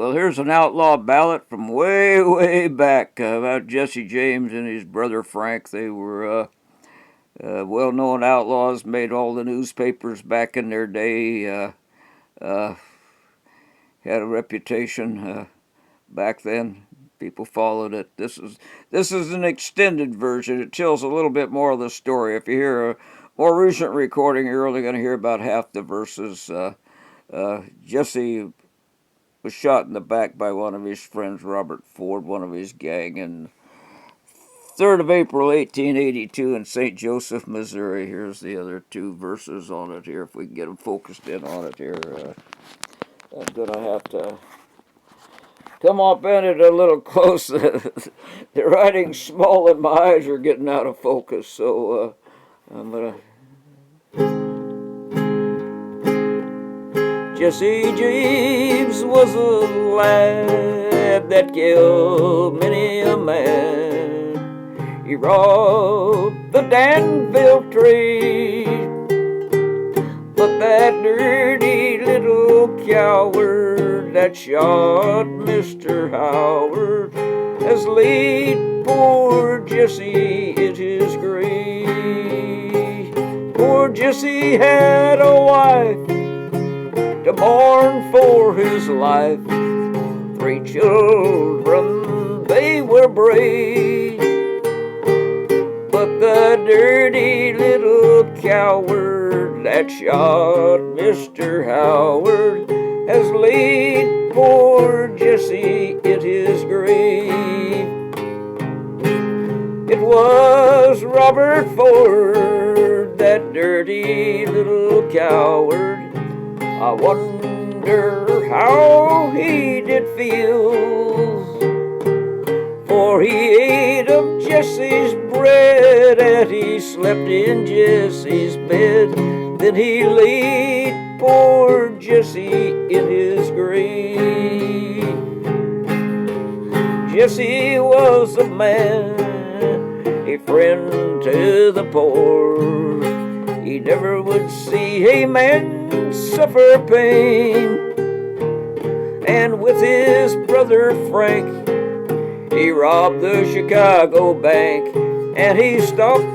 Well, here's an outlaw ballad from way, way back about Jesse James and his brother Frank. They were well-known outlaws, made all the newspapers back in their day. Uh, had a reputation back then. People followed it. This is an extended version. It tells a little bit more of the story. If you hear a more recent recording, you're only going to hear about half the verses. Jesse was shot in the back by one of his friends, Robert Ford, one of his gang, in 3rd of April, 1882 in St. Joseph, Missouri. Here's the other two verses on it here, if we can get them focused in on it here. I'm going to have to come up in it a little close. The writing's small and my eyes are getting out of focus, so I'm going to... Jesse James was a lad that killed many a man. He robbed the Danville tree, but that dirty little coward that shot Mr. Howard has laid poor Jesse in his grave. Poor Jesse had a wife to mourn for his life. 3 children, they were brave, but the dirty little coward that shot Mr. Howard has laid poor Jesse in his grave. It was Robert Ford, that dirty little coward. I wonder how he did feel, for he ate of Jesse's bread and he slept in Jesse's bed. Then he laid poor Jesse in his grave. Jesse was a man, a friend to the poor. He never would see a man suffer pain. And with his brother Frank, he robbed the Chicago bank, and he stopped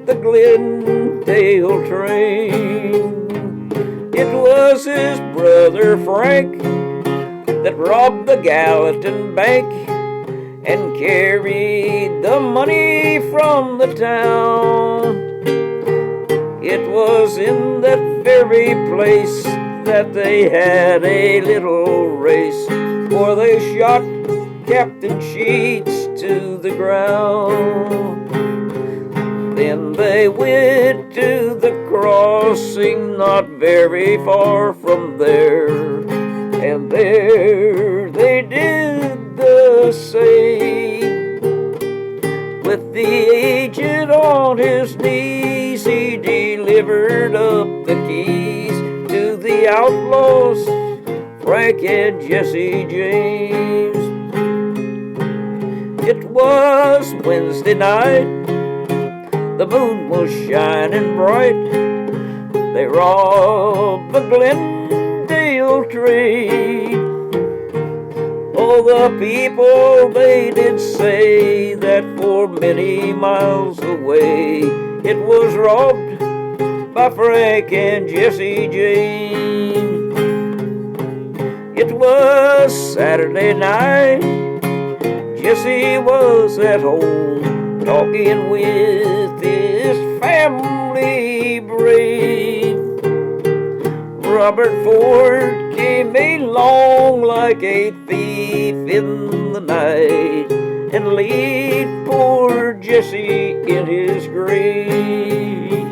the Glendale train. It was his brother Frank that robbed the Gallatin bank and carried the money from the town. It was in that very place that they had a little race, for they shot Captain Sheets to the ground. Then they went to the crossing not very far from there, and there they did the same. With the agent on his knees, he delivered up the keys to the outlaws, Frank and Jesse James. It was Wednesday night, the moon was shining bright. They robbed the Glendale tree. Oh, the people, they did say that for many miles away it was robbed by Frank and Jesse James. It was Saturday night. Jesse was at home talking with his family brave. Robert Ford came along like a thief in the night and laid poor Jesse in his grave.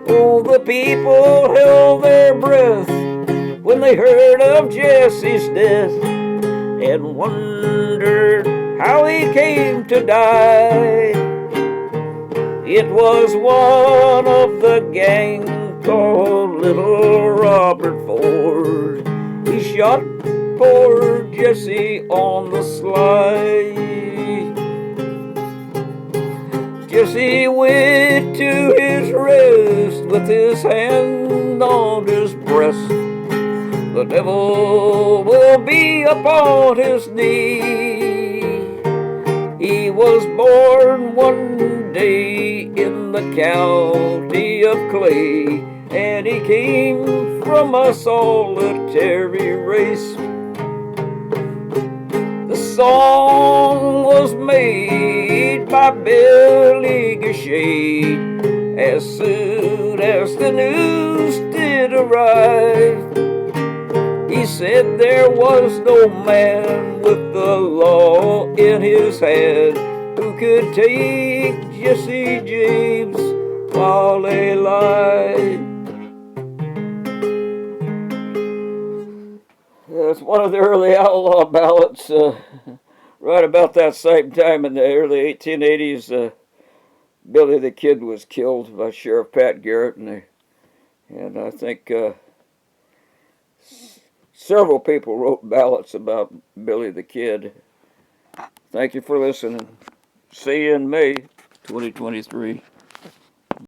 Oh, the people held their breath when they heard of Jesse's death and wondered how he came to die. It was one of the gang called Little Robert Ford. He shot poor Jesse on the sly. Jesse went to his rest with his hand on his breast. The the devil will be upon his knee. He was born one day in the county of Clay, and he came from a solitary race. The song was made by Billy Gashade as soon as the news did arrive. He said there was no man with the law in his hand who could take Jesse James while alive. It's one of the early outlaw ballads, right about that same time in the early 1880s. Billy the Kid was killed by Sheriff Pat Garrett, and I think several people wrote ballads about Billy the Kid. Thank you for listening. See you in May 2023.